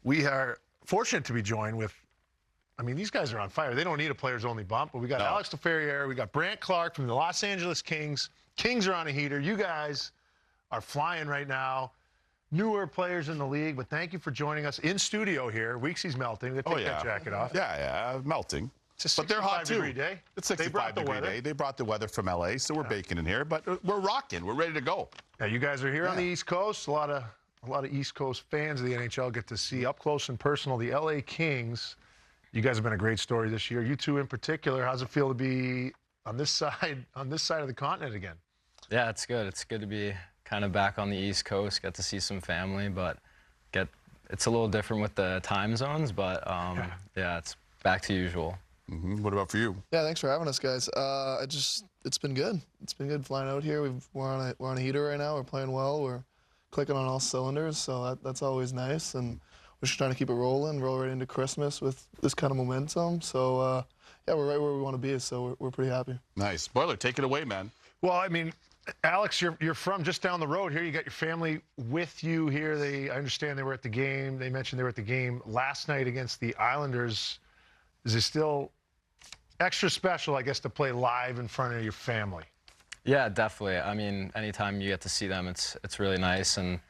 We are fortunate to be joined with, I mean, these guys are on fire. They don't need a players-only bump, but we got Alex Laferriere, we got Brandt Clarke from the Los Angeles Kings. Kings are on a heater. You guys are flying right now. Newer players in the league, but thank you for joining us in studio here. Weeksy's melting. They take that jacket off. Yeah, melting. But they're hot too. Day. It's 65-degree day. They brought the weather from LA, so we're baking in here, but we're rocking. We're ready to go. Yeah, you guys are here on the East Coast. A lot of East Coast fans of the NHL get to see up close and personal the LA Kings. You guys have been a great story this year. You two in particular. How's it feel to be on this side of the continent again? Yeah, it's good. It's good to be kind of back on the East Coast. Get to see some family, but it's a little different with the time zones. But yeah, it's back to usual. What about for you? Yeah, thanks for having us, guys. It's been good. It's been good flying out here. We're on a heater right now. We're playing well. We're clicking on all cylinders, so that's always nice. And we're just trying to keep it rolling, roll right into Christmas with this kind of momentum. So yeah, we're right where we want to be. So we're pretty happy. Nice. Boiler, take it away, man. Well, I mean, Alex, you're from just down the road here. You got your family with you here. I understand they were at the game. They mentioned they were at the game last night against the Islanders. Is it still extra special, I guess, to play live in front of your family? Yeah, definitely. I mean, anytime you get to see them, it's really nice. And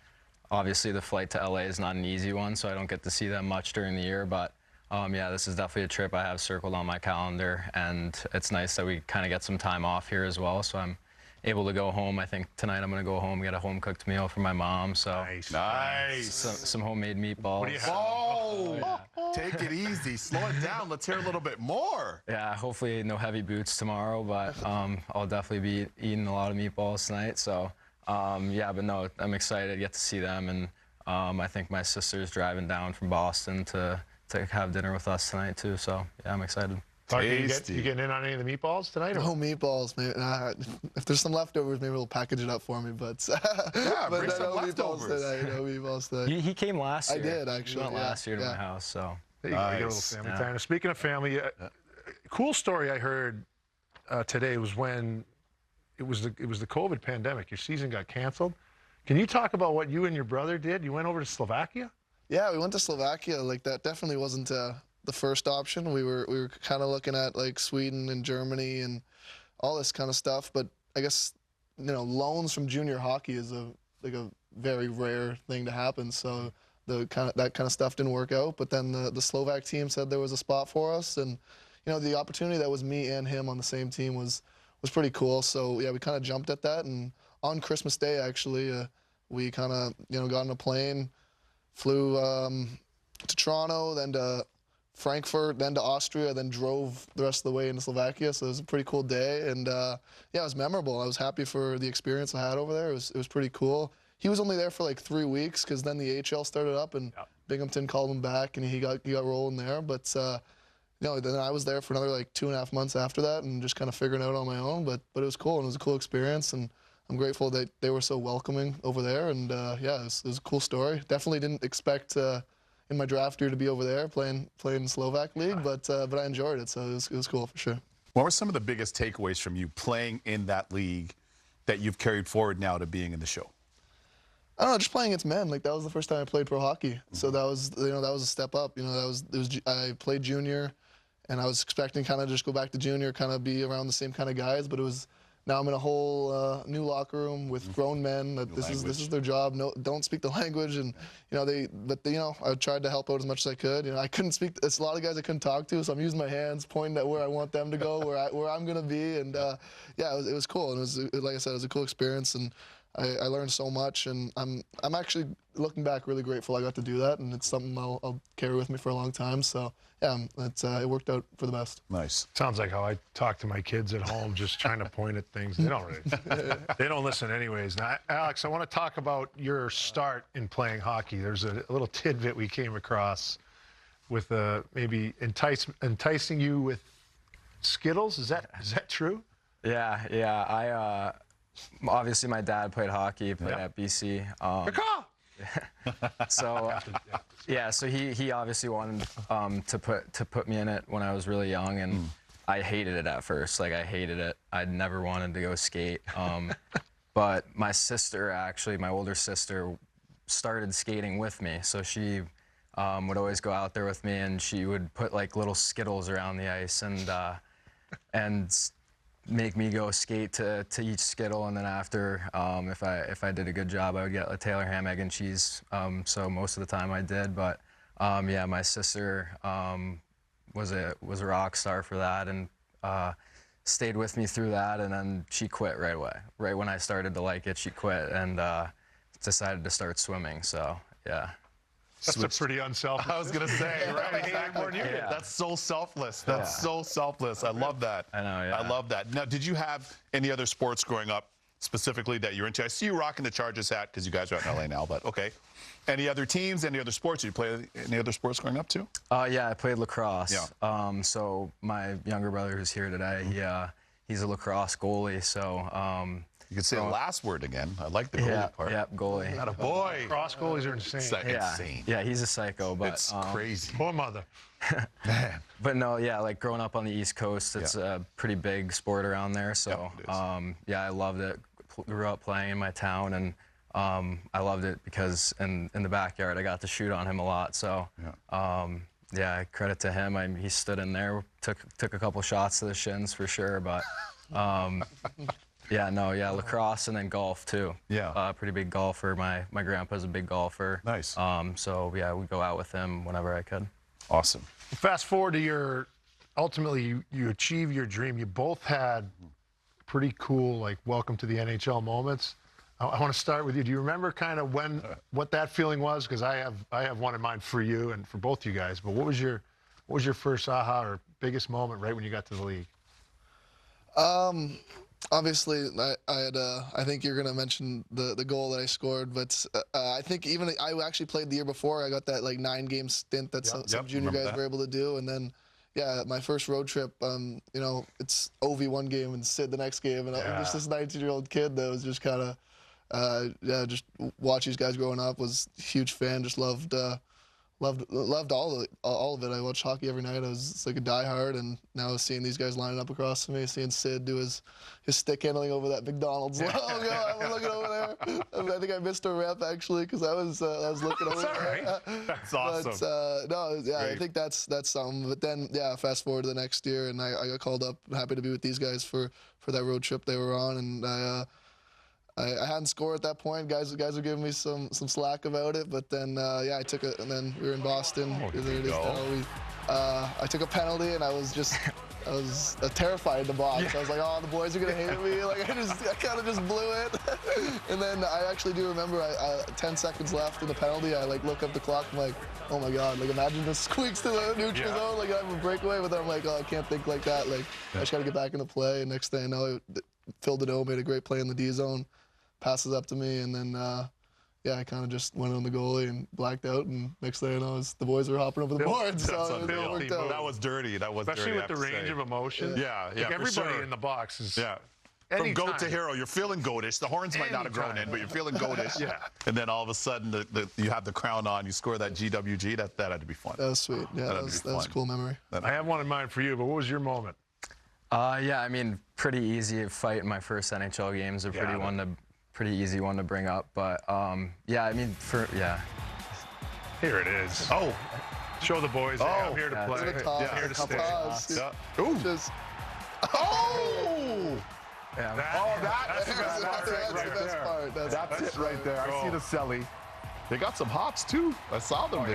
obviously, the flight to LA is not an easy one, so I don't get to see them much during the year. But yeah, this is definitely a trip I have circled on my calendar, and it's nice that we kind of get some time off here as well. So I'm able to go home. I think tonight I'm going to go home, get a home-cooked meal for my mom. So nice. Some homemade meatballs. What do you have? Oh, yeah. Take it easy. Slow it down. Let's hear a little bit more. Yeah, hopefully no heavy boots tomorrow, but I'll definitely be eating a lot of meatballs tonight. So yeah, but no, I'm excited to get to see them, and I think my sister's driving down from Boston to have dinner with us tonight too. So yeah, I'm excited. You getting in on any of the meatballs tonight? Or? No meatballs, maybe. If there's some leftovers, maybe we'll package it up for me. But yeah, bring some leftovers. No meatballs tonight. He came last year. I did actually. He went last year to my house. So there you go, get a little family time. Speaking of family, cool story I heard today was when it was the COVID pandemic. Your season got canceled. Can you talk about what you and your brother did? You went over to Slovakia? Yeah, we went to Slovakia. Like, that definitely wasn't the first option. We were kind of looking at like Sweden and Germany and all this kind of stuff. But I guess, you know, loans from junior hockey is a very rare thing to happen. So that kind of stuff didn't work out. But then the Slovak team said there was a spot for us, and you know, the opportunity that was me and him on the same team was pretty cool. So yeah, we kind of jumped at that. And on Christmas Day, actually, we kind of, you know, got on a plane, flew to Toronto, then to Frankfurt, then to Austria, then drove the rest of the way into Slovakia. So it was a pretty cool day, and yeah, it was memorable. I was happy for the experience I had over there. It was pretty cool. He was only there for like 3 weeks because then the AHL started up, and Binghamton called him back, and he got rolling there. But you know, then I was there for another like 2.5 months after that, and just kind of figuring it out on my own. But it was cool, and it was a cool experience, and I'm grateful that they were so welcoming over there. And yeah, it was a cool story. Definitely didn't expect in my draft year to be over there playing in Slovak League, but I enjoyed it, so it was cool for sure. What were some of the biggest takeaways from you playing in that league that you've carried forward now to being in the show? I don't know, just playing against men. Like, that was the first time I played pro hockey, so that was, you know, that was a step up. You know, I played junior, and I was expecting kind of just go back to junior, kind of be around the same kind of guys, but it was. Now I'm in a whole new locker room with grown men. That this is their job. No, don't speak the language, and you know you know, I tried to help out as much as I could. You know, I couldn't speak. It's a lot of guys I couldn't talk to, so I'm using my hands, pointing at where I want them to go, where I'm gonna be, and yeah, it was cool. And it was, like I said, it was a cool experience, and I learned so much, and I'm actually looking back really grateful I got to do that, and it's something I'll carry with me for a long time. So yeah, it worked out for the best. Nice. Sounds like how I talk to my kids at home, just trying to point at things. They don't listen anyways. Now, Alex, I want to talk about your start in playing hockey. There's a little tidbit we came across with maybe enticing you with Skittles. Is that true? Yeah. Obviously, my dad played hockey, played at BC. So yeah, so he obviously wanted to put me in it when I was really young, and I hated it at first. Like, I hated it. I never wanted to go skate. But my sister, actually, my older sister, started skating with me. So she would always go out there with me, and she would put like little Skittles around the ice and make me go skate to each Skittle, and then after, if I did a good job, I would get a Taylor ham, egg, and cheese. So most of the time I did, but yeah, my sister was a rock star for that, and stayed with me through that, and then she quit right away. Right when I started to like it, she quit and decided to start swimming. So yeah. That's a pretty unselfish. I was going to say, right? Exactly. Yeah. That's so selfless. That's so selfless. I love that. I know, yeah. I love that. Now, did you have any other sports growing up specifically that you're into? I see you rocking the Chargers hat because you guys are out in LA now, but okay. Any other teams, any other sports? Did you play any other sports growing up too? Yeah, I played lacrosse. Yeah. So my younger brother who's here today, he's a lacrosse goalie, so... You could say the last word again. I like the goalie part. Yeah, goalie. Not a boy. Cross goalies are insane. Insane. Yeah, he's a psycho, but It's crazy. Poor mother. Man. But no, yeah, like growing up on the East Coast, it's a pretty big sport around there. So yeah, I loved it. Grew up playing in my town, and I loved it because in the backyard I got to shoot on him a lot. So yeah, credit to him. He stood in there, took a couple shots to the shins for sure, but. Yeah, lacrosse and then golf too. Yeah. Pretty big golfer. My grandpa's a big golfer. Nice. So yeah, we go out with him whenever I could. Awesome. Fast forward to ultimately you achieve your dream. You both had pretty cool, like, welcome to the NHL moments. I want to start with you. Do you remember kind of what that feeling was? Because I have one in mind for you and for both you guys. But what was your first aha or biggest moment right when you got to the league? Obviously, I think you're gonna mention the goal that I scored, but I think I actually played the year before. I got that like 9-game stint that some junior guys were able to do, and then yeah, my first road trip. You know, it's OV one game and Sid the next game, and I'm just this 19-year-old kid that was just kind of just watch these guys growing up. Was a huge fan. Just loved all of it. I watched hockey every night. I was like a diehard, and now seeing these guys lining up across from me, seeing Sid do his stick handling over that McDonald's logo. I'm looking over there. I think I missed a rep actually because I was looking over there. That's awesome. But, no, yeah, I think that's something. But then fast forward to the next year, and I got called up. Happy to be with these guys for that road trip they were on, and I hadn't scored at that point. Guys were giving me some slack about it, but then I took it, and then we were in Boston. I took a penalty, and I was terrified in the box. Yeah. I was like, oh, the boys are gonna hate me. Like I kind of just blew it. And then I actually do remember 10 seconds left in the penalty. I like look up the clock. I'm like, oh my God, like imagine this squeaks to the neutral zone. Like I have a breakaway, but then I'm like, oh, I can't think like that. Like I just gotta get back into play. And next thing I know, Phil Deneau made a great play in the D zone. Passes up to me, and then I kind of just went on the goalie and blacked out, and next thing I know, the boys were hopping over the boards. So it worked out. That was dirty. That was especially dirty, with the range of emotion. Yeah, like everybody in the box is. Yeah. From goat to hero, you're feeling goatish. The horns might not have grown in, but you're feeling goatish. And then all of a sudden, you have the crown on. You score that GWG. That had to be fun. That was sweet. Yeah, that was a cool memory. I have one in mind for you, but what was your moment? Yeah, I mean, pretty easy fight in my first NHL games. Pretty easy one to bring up, but yeah, I mean, Here it is. Oh, show the boys. Hey, I'm here to play. I'm here to stay. Ooh. Yeah. That's the best part. That's it right there. I see the celly. They got some hops too. I saw them.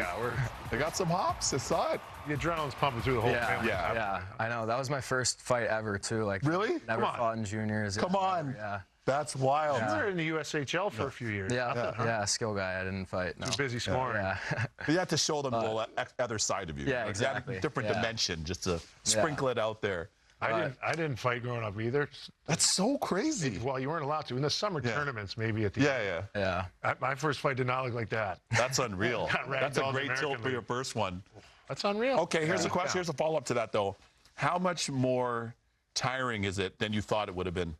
They got some hops. I saw it. The adrenaline's pumping through the whole family. Yeah, I know. That was my first fight ever too. Like really? Never fought in juniors. Come on. Yeah. That's wild. You were in the USHL for a few years. Yeah, skill guy. I didn't fight. No. Too busy scoring. Yeah. You have to show them the other side of you. Yeah, exactly. Different dimension, just to sprinkle it out there. I didn't fight growing up either. That's so crazy. Well, you weren't allowed to. In the summer tournaments, maybe at the end. Yeah. My first fight did not look like that. That's unreal. That's a great tilt for your first one. That's unreal. Okay, here's a question. Here's a follow-up to that, though. How much more tiring is it than you thought it would have been?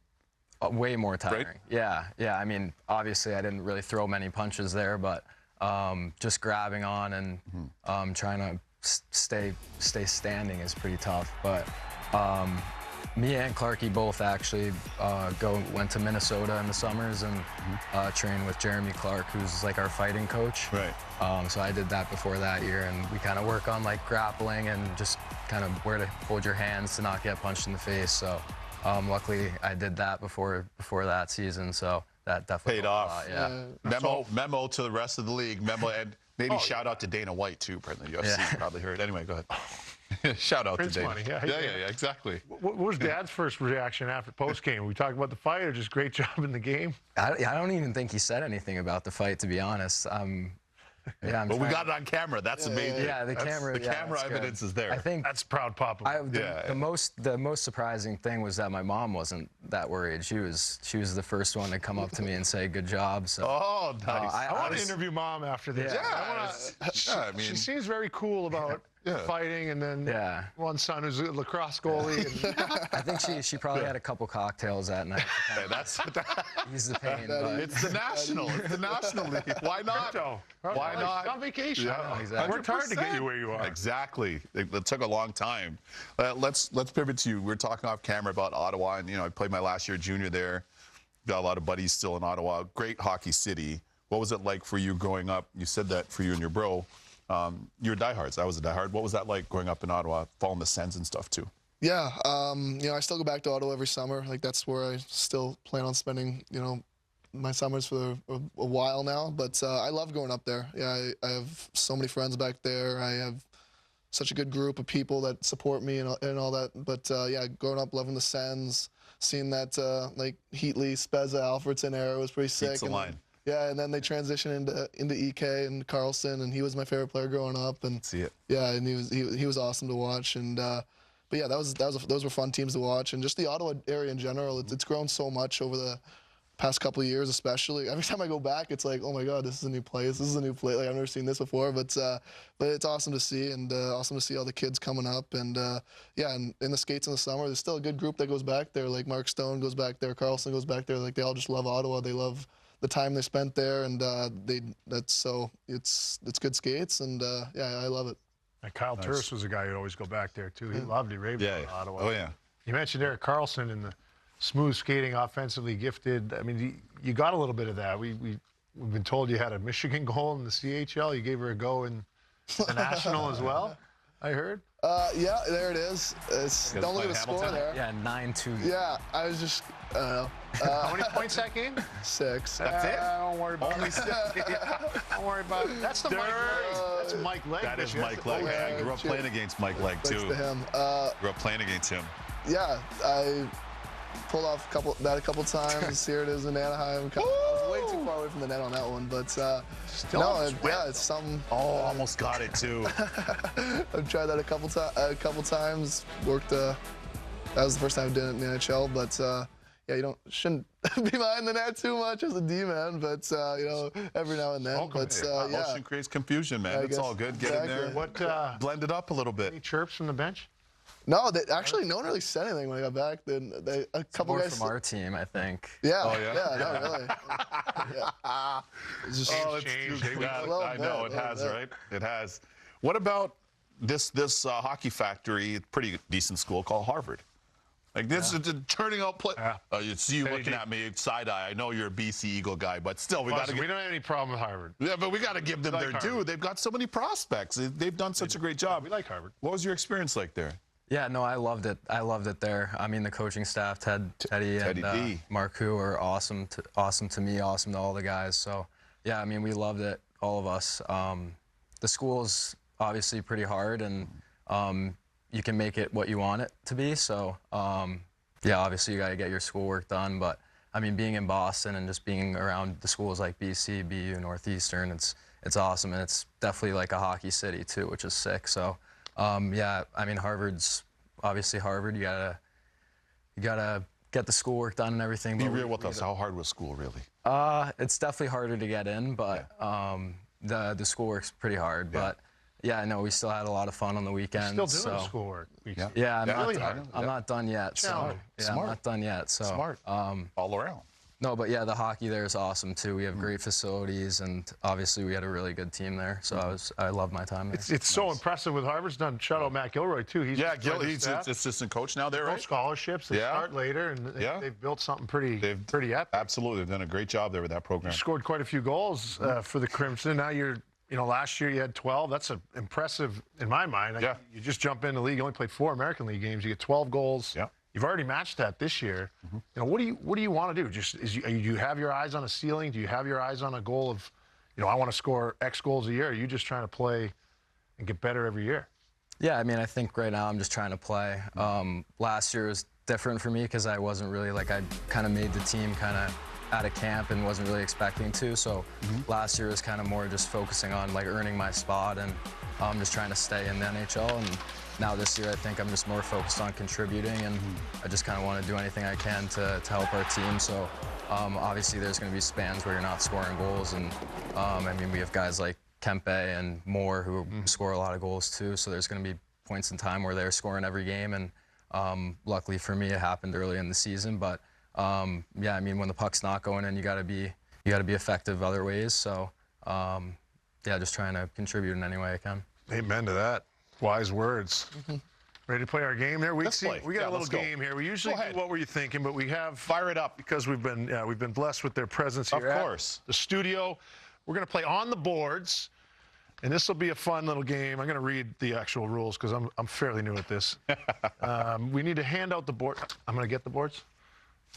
Way more tiring. Right? Yeah. I mean, obviously, I didn't really throw many punches there, but just grabbing on and trying to stay standing is pretty tough. But Me and Clarke both actually went to Minnesota in the summers and trained with Jeremy Clark, who's like our fighting coach. Right. So I did that before that year, and we kind of work on like grappling and just kind of where to hold your hands to not get punched in the face. So luckily I did that before that season, so that definitely Paid helped off. a lot, yeah. Memo to the rest of the league. Memo, and maybe shout out to Dana White too. Apparently, UFC Yeah. probably heard. Anyway, go ahead. Shout out Prince to Dana. money, yeah. Yeah, exactly. What was Dad's first reaction after post-game? We talked about the fight or just great job in the game? I don't even think he said anything about the fight, to be honest. Yeah, But we got it on camera. That's amazing. Yeah, the camera. The yeah, camera that's good. evidence is there. I think That's proud papa. the most surprising thing was that my mom wasn't that worried. She was the first one to come up to me and say good job. So Oh, nice. I want to interview Mom after this. Yeah. I mean, She seems very cool about fighting, and then Yeah. one son who's a lacrosse goalie. And I think she probably had a couple cocktails that night. To kind of that's ease the pain. But it's the national. It's the national league. Why not? Why not? On vacation. Yeah, exactly. I worked hard to get you where you are. Exactly. It took a long time. Let's pivot to you. We're talking off camera about Ottawa, and I played my last year junior there. Got a lot of buddies still in Ottawa. Great hockey city. What was it like for you growing up? You said that for you and your bro. You were diehards. I was a diehard. What was that like growing up in Ottawa, following the Sens and stuff too? Yeah, I still go back to Ottawa every summer. Like that's where I still plan on spending, my summers for a while now. But I love going up there. Yeah, I have so many friends back there. I have such a good group of people that support me and all that. But yeah, growing up loving the Sens, seeing that like Heatley, Spezza, Alfredson era was pretty sick. Beats the line. Yeah, and then they transitioned into EK and Carlson, and he was my favorite player growing up. And See it. yeah, and he was awesome to watch. And but yeah, those were fun teams to watch, and just the Ottawa area in general. It's grown so much over the past couple of years, especially. Every time I go back, it's like, oh my God, this is a new place. This is a new place. Like I've never seen this before. But it's awesome to see, and awesome to see all the kids coming up. And yeah, and in the skates in the summer, there's still a good group that goes back there. Like Mark Stone goes back there, Carlson goes back there. Like they all just love Ottawa. They love the time they spent there, and it's good skates, and yeah, I love it. And Kyle Turris was a guy who'd always go back there, too. He loved it. Raved about Ottawa. Oh, yeah. You mentioned Erik Karlsson and the smooth skating, offensively gifted. I mean, you got a little bit of that. We've been told you had a Michigan goal in the CHL. You gave her a go in the National as well, I heard. Yeah, there it is. Don't look at the score there. yeah, 9-2. Yeah, I was just, I don't know. How many points that game? 6. That's it? Don't worry about Only it. 6. Don't worry about it. That's the Mike Legg. That's Mike Legg. That is Mike Legg. I grew up playing against Mike Legg, Thanks too. to him. Grew up playing against him. Yeah, I pulled off a couple times. Here it is in Anaheim. I was way too far away from the net on that one, but it's something. Oh, almost got it, too. I've tried that a couple times. Worked. That was the first time I did it in the NHL, but yeah, shouldn't be behind the net too much as a D-man, but every now and then. But yeah, Motion creates confusion, man. It's all good. Get in there. What, blend it up a little bit. any chirps from the bench? no, actually, no one really said anything when I got back. Then a couple More guys. from our team, I think. Yeah. Oh, yeah? Yeah. No, really. Yeah. It's just, Oh, it's changed. too Yeah, bad. a little I know bit, it has, bit. right? It has. What about this hockey factory? Pretty decent school called Harvard. Like this is turning out play. You see you looking at me side eye. I know you're a BC Eagle guy, but still, we got to. We don't have any problem with Harvard. Yeah, but we got to give them their due. They've got so many prospects. They've done such a great job. We like Harvard. What was your experience like there? Yeah, no, I loved it. I loved it there. I mean, the coaching staff, Teddy and D. Mark, who are awesome to me, awesome to all the guys. So, yeah, I mean, we loved it, all of us. The school's obviously pretty hard, and you can make it what you want it to be. So, yeah, obviously you got to get your schoolwork done. But, I mean, being in Boston and just being around the schools like BC, BU, Northeastern, it's awesome. And it's definitely like a hockey city, too, which is sick. So, yeah, I mean, Harvard's obviously Harvard. You gotta get the schoolwork done and everything. Be real with us. How hard was school, really? It's definitely harder to get in, but the schoolwork's pretty hard. Yeah. But yeah, no, we still had a lot of fun on the weekends. Still doing so. schoolwork. Yeah, I'm Really hard. not done yet. So Smart. yeah, I'm not done yet. So Smart. All around. No, but yeah, the hockey there is awesome too. We have great facilities, and obviously we had a really good team there. So I love my time there. It's so impressive with Harvard's done. Shout out Matt Gilroy too. He's He's assistant coach now there, no right? scholarships. They start later, and they've built something pretty epic. Absolutely, they've done a great job there with that program. You scored quite a few goals for the Crimson. Now last year you had 12. That's impressive in my mind. You just jump in the league. You only played 4 American League games. You get 12 goals. Yeah. You've already matched that this year. What do you want to do? Do you have your eyes on a ceiling? Do you have your eyes on a goal of, I want to score X goals a year? Or are you just trying to play and get better every year? Yeah, I mean, I think right now I'm just trying to play. Last year was different for me because I wasn't really I kind of made the team kind of out of camp and wasn't really expecting to. So last year was kind of more just focusing on earning my spot and just trying to stay in the NHL. And now this year, I think I'm just more focused on contributing, and I just kind of want to do anything I can to help our team. So obviously there's going to be spans where you're not scoring goals, and I mean, we have guys like Kempe and Moore who score a lot of goals too. So there's going to be points in time where they're scoring every game, and luckily for me, it happened early in the season. But yeah, I mean, when the puck's not going in, you got to be effective other ways. So yeah, just trying to contribute in any way I can. Amen to that. Wise words. Ready to play our game there? We got a little game here. We usually do What Were You Thinking, but we have Fire it up because we've been blessed with their presence here. Of course. At the studio. We're going to play on the boards, and this will be a fun little game. I'm going to read the actual rules because I'm fairly new at this. We need to hand out the board. I'm going to get the boards.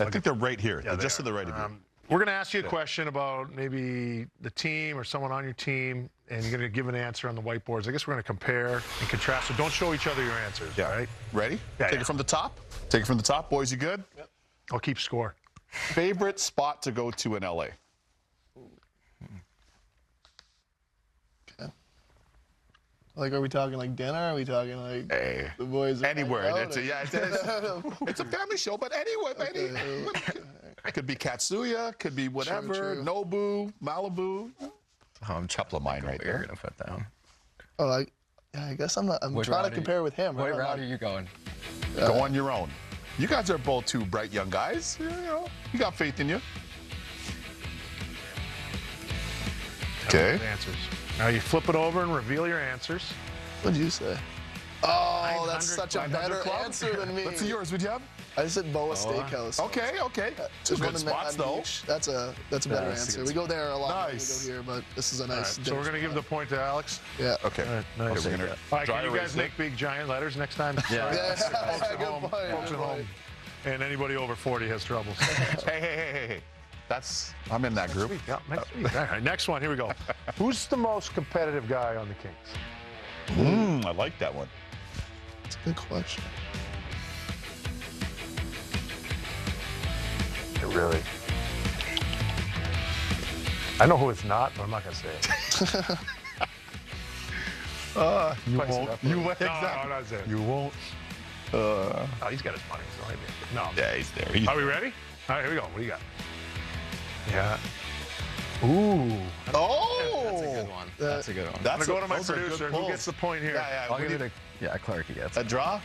I think they're right here. Yeah, they're just to the right of you. We're going to ask you a question about maybe the team or someone on your team, and you're going to give an answer on the whiteboards. I guess we're going to compare and contrast, so don't show each other your answers, right? Ready? Yeah, Take it from the top. Take it from the top. Boys, you good? Yep. I'll keep score. Favorite spot to go to in LA? Are we talking dinner? Are we talking the boys? Anywhere. It's a family show, but anyway, it could be Katsuya, could be whatever. True. Nobu, Malibu. Couple of mine right there. You're gonna put down. Oh, I guess I'm trying to compare with him. What route are you going? Go on your own. You guys are both 2 bright young guys. You got faith in you. Okay. Answers. Now you flip it over and reveal your answers. What'd you say? Oh, that's such a better answer than me. What's yours? Would you have? I said Boa Steakhouse. Okay. Two good spots though. That's a better answer. We go there a lot when we go here, but this is a nice. So we're gonna give the point to Alex. Yeah. Okay. Nice. Okay, All right, can you guys make big giant letters next time? Yeah. Folks at home. And anybody over 40 has troubles. Hey. I'm in that group. Next week. All right, next one. Here we go. Who's the most competitive guy on the Kings? I like that one. That's a good question. Really? I know who it's not, but I'm not going to say it. You won't. Exactly. No, not saying it. You won't. Oh, he's got his money. So no. Yeah, he's there. Are we ready? All right, here we go. What do you got? Yeah. Ooh. Oh. That's a good one. That's a good one. I'm going to go to my producer. Who gets the point here? I'll give it Clarke gets a draw.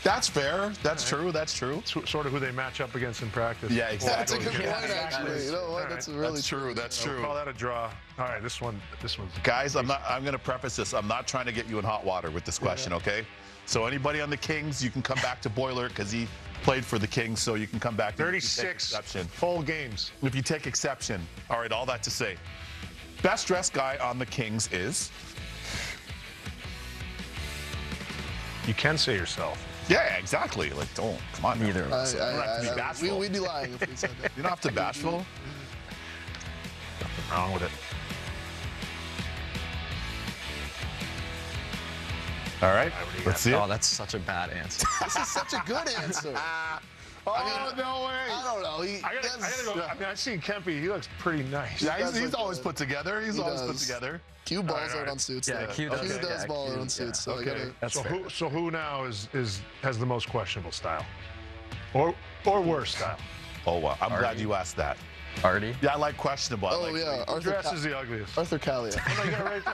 That's fair. That's true. That's true. It's sort of who they match up against in practice. Yeah, exactly. That's a good point, actually. You know what? That's really true. That's true. We'll call that a draw. All right, this one's. Guys, I'm going to preface this. I'm not trying to get you in hot water with this question, okay? So anybody on the Kings, you can come back to Boiler because he played for the Kings, so you can come back. 36 full games. If you take exception, all right, all that to say, best dressed guy on the Kings is. You can say yourself. Yeah, exactly. Don't come on. Neither of us. You don't have to be bashful. We'd be lying if we said that. You don't have to be bashful. Nothing wrong with it. All right, let's see it. Oh, that's such a bad answer. This is such a good answer. No way. I don't know. I gotta go. I mean, I've seen Kempe. He looks pretty nice. Yeah, he's always put together. He's always put together. Q balls out on suits. Yeah, Q does ball out on suits. So okay. That's fair. So who now has the most questionable style, or worse style? Oh wow, I'm glad you asked that. Artie? Yeah, I like questionable. Oh yeah, Arthur dress is the ugliest. Arthur Calia.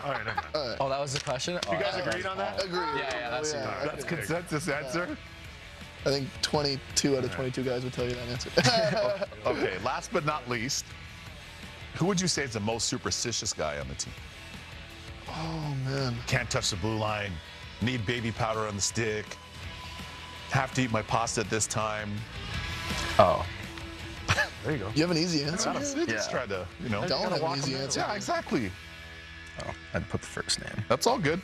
All right, never mind. Oh, that was the question? You guys agreed on that? Agreed. Yeah, that's That's consensus answer. I think 22 out of 22 guys would tell you that answer. Okay, last but not least, who would you say is the most superstitious guy on the team? Oh, man. Can't touch the blue line, need baby powder on the stick, have to eat my pasta at this time. Oh, There you go. You have an easy answer? Just try to, you know. Don't have an easy answer. Yeah, exactly. oh, I'd put the first name. That's all good.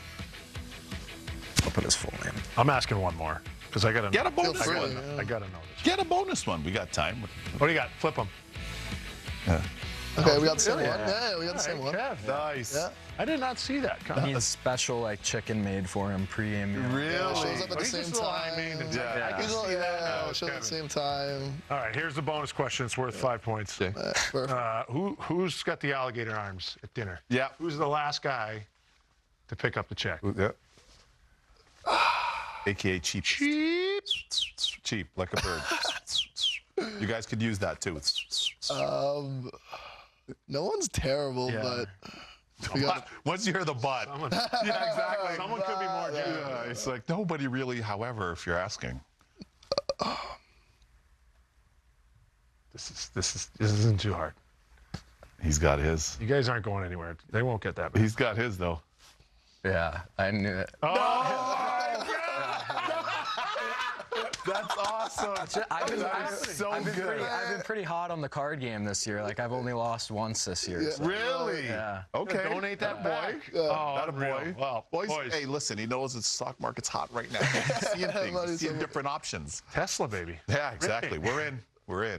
I'll put his full name. I'm asking one more because I got to Get a bonus free. one. I got to know this. Get a bonus one. We got time. What do you got? Flip them. Yeah. Okay, we got the same Really? one. Yeah, we got the same one. Nice. Yeah. I did not see that. He has special like chicken made for him pre-game meal. Really? Shows up at the He's same just a little high time. maintenance. Yeah. I can He's all- see that. yeah, now, shows up at Kevin. the same time. All right, here's the bonus question. It's worth 5 points. Okay. Perfect. Who's got the alligator arms at dinner? Yeah. Who's the last guy to pick up the check? Yeah. AKA cheap. Cheap. Cheap, like a bird. You guys could use that too. No one's terrible, Yeah. but we got Once you hear the butt. Someone, Yeah, exactly. someone could be more Yeah, juicy. it's like nobody really, however, if you're asking. This isn't too hard. He's got his. You guys aren't going anywhere. They won't get that. Bad. He's got his, though. Yeah, I knew it. That's awesome. I've been good. pretty hot on the card game this year. Like I've only lost once this year. Yeah. so- Really? Yeah. Okay. Donate that back. Oh, That a boy. unreal. Well, boys, boys. hey, listen, he knows the stock market's hot right now. He's seeing things. buddy, He's seeing so- different options. Tesla, baby. Yeah, exactly. We're in. We're in.